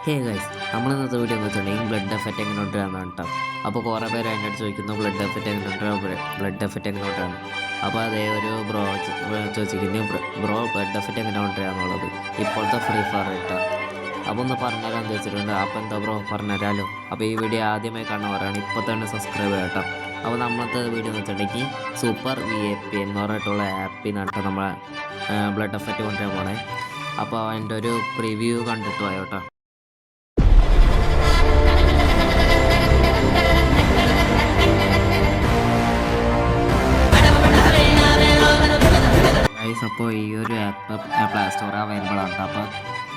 Hey guys, നമ്മൾ ഇന്നത്തെ video എന്ന് വെച്ചിട്ടുണ്ടെങ്കിൽ ബ്ലഡ് എഫക്റ്റ് എങ്ങനെ ഉണ്ടാകുന്നതാണ് കേട്ടോ. അപ്പോൾ കുറേ പേര് അതിൻ്റെ അടുത്ത് ചോദിക്കുന്നു ബ്ലഡ് എഫക്റ്റ് എങ്ങനെ ഉണ്ടാകും. അപ്പോൾ അതേ ഒരു ബ്രോ ചോദിച്ചിരിക്കുന്നു, ബ്രോ ബ്ലഡ് എഫക്റ്റ് എങ്ങനെ ഉണ്ടാകുന്നുള്ളത് ഇപ്പോഴത്തെ ഫ്രീ ഫയർ കേട്ടോ. അപ്പോൾ ഒന്ന് പറഞ്ഞുതരാൻ ചോദിച്ചിട്ടുണ്ട്. അപ്പോൾ എന്താ ബ്രോ പറഞ്ഞുതരാമല്ലോ. അപ്പോൾ ഈ വീഡിയോ ആദ്യമായി കാണുന്നവരാണ് ഇപ്പോൾ തന്നെ സബ്സ്ക്രൈബ് ചെയ്യാം കേട്ടോ. അപ്പോൾ നമ്മളത്തെ വീഡിയോ എന്ന് വെച്ചിട്ടുണ്ടെങ്കിൽ സൂപ്പർ VIP എന്ന് പറഞ്ഞിട്ടുള്ള ആപ്പിൽ നിന്നിട്ട് നമ്മളെ ബ്ലഡ് എഫക്റ്റ് കൊണ്ടുവരാൻ പോണേ. അപ്പോൾ അതിൻ്റെ ഒരു പ്രിവ്യൂ കണ്ടിട്ട് പോയോ കേട്ടോ. അപ്പോൾ ഈ ഒരു ആപ്പ് പ്ലേ സ്റ്റോറിൽ അവൈലബിൾ ആണ്. അപ്പോൾ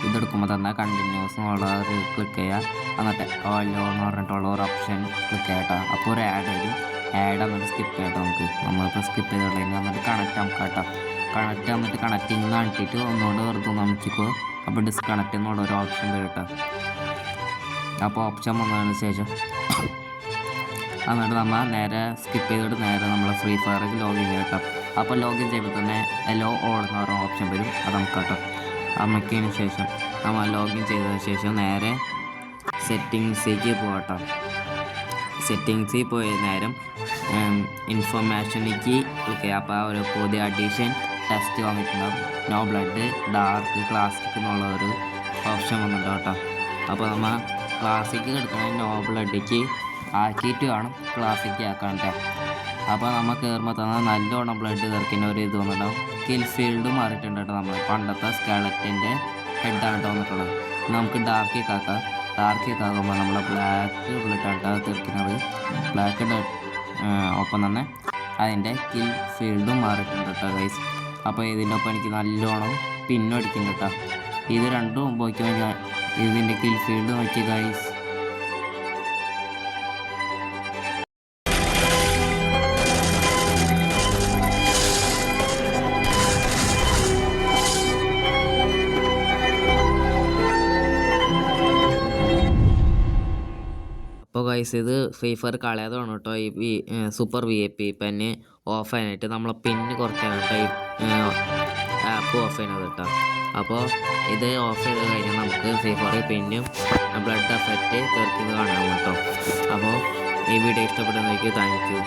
ഇതെടുക്കുമ്പോൾ തന്നെ കണ്ടിന്യൂസ് എന്നുള്ള ഒരു ക്ലിക്ക് ചെയ്യുക. എന്നിട്ട് ഓല്ലോ എന്ന് പറഞ്ഞിട്ടുള്ള ഒരു ഓപ്ഷൻ ക്ലിക്ക് ചെയ്യട്ടോ. അപ്പോൾ ഒരു ആഡ് വരും. ആഡ് എന്നിട്ട് സ്കിപ്പ് ചെയ്യട്ടോ. നമ്മളിപ്പോൾ സ്കിപ്പ് ചെയ്തിട്ടുണ്ടെങ്കിൽ എന്നിട്ട് കണക്റ്റ് നമുക്ക് കേട്ടോ. കണക്റ്റിംഗ് കാണിച്ചിട്ട് ഒന്നുകൊണ്ട് വെറുതെ നമുക്കിപ്പോൾ അപ്പോൾ ഡിസ്കണക്റ്റ് എന്നുള്ള ഒരു ഓപ്ഷൻ വരും കേട്ടോ. അപ്പോൾ ഓപ്ഷൻ വന്നതിന് ശേഷം എന്നിട്ട് നമ്മൾ നേരെ സ്കിപ്പ് ചെയ്തിട്ട് നേരെ നമ്മൾ ഫ്രീ ഫയറിൽ ലോഗിൻ ചെയ്യട്ടോ. അപ്പോൾ ലോഗിൻ ചെയ്യുമ്പോൾ തന്നെ എല്ലോ ഓൾ എന്ന് പറഞ്ഞ ഓപ്ഷൻ വരും. അത് നമുക്ക് കേട്ടോ. അമക്കിയതിന് ശേഷം നമ്മൾ ലോഗിൻ ചെയ്തതിന് ശേഷം നേരെ സെറ്റിങ്സിലേക്ക് പോകട്ടോ. സെറ്റിങ്സിൽ പോയ നേരം ഇൻഫർമേഷനിലേക്ക് ഓക്കെ. അപ്പോൾ ആ ഒരു പുതിയ അഡീഷൻ ടെസ്റ്റ് വന്നിട്ടുണ്ടാവും. നോ ബ്ലഡ് ഡാർക്ക് ക്ലാസിക് എന്നുള്ള ഒരു ഓപ്ഷൻ വന്നിട്ടുണ്ട് കേട്ടോ. അപ്പോൾ നമ്മൾ ക്ലാസിക്ക് എടുക്കണമെങ്കിൽ നോ ബ്ലഡിക്ക് ആക്കിയിട്ട് വേണം ക്ലാസിക്ക് ആക്കാൻ കേട്ടോ. അപ്പോൾ നമ്മൾ കയറുമ്പോൾ തന്നെ നല്ലോണം ബ്ലഡ് തീർക്കുന്ന ഒരു ഇത് വന്നിട്ടുണ്ടാവും. കിൽ ഫീൽഡ് മാറിയിട്ടുണ്ട് കേട്ടോ. നമ്മൾ പണ്ടത്തെ സ്കെലറ്റിൻ്റെ ഹെഡാണ് വന്നിട്ടുള്ളത്. നമുക്ക് ഡാർക്കിക്ക് ആക്കാം. ഡാർക്കിക്ക് ആകുമ്പോൾ നമ്മൾ ബ്ലാക്ക് ബ്ലഡാണ് തീർക്കുന്നത്. ബ്ലാക്ക് ഒപ്പം തന്നെ അതിൻ്റെ കിൽ ഫീൽഡും മാറിയിട്ടുണ്ട് കേട്ടോ ഗൈസ്. അപ്പോൾ ഇതിൻ്റെ ഒപ്പം എനിക്ക് നല്ലോണം പിന്നടിക്കുന്നുണ്ട് കേട്ടോ. ഇത് രണ്ടും പോയിക്കാൻ ഇതിൻ്റെ കിൽ ഫീൽഡ് നോക്കി ഗൈസ്. അപ്പോൾ ഗൈസ് ഇത് ഫ്രീ ഫയർ കളയാതാണ് കേട്ടോ. ഈ സൂപ്പർ VIP പെന്ന് ഓഫ് ചെയ്യാനായിട്ട് നമ്മളെ പിന്ന് കുറയ്ക്കാനായിട്ട് ഈ ആപ്പ് ഓഫ് ചെയ്യണത് കേട്ടോ. അപ്പോൾ ഇത് ഓഫ് ചെയ്ത് കഴിഞ്ഞാൽ നമുക്ക് ഫ്രീ ഫയർ പിന്നും ബ്ലഡ് എഫക്റ്റ് തീർക്കുന്നത് കാണാം കേട്ടോ. അപ്പോൾ ഈ വീഡിയോ ഇഷ്ടപ്പെടുന്നവർക്ക് താങ്ക് യു.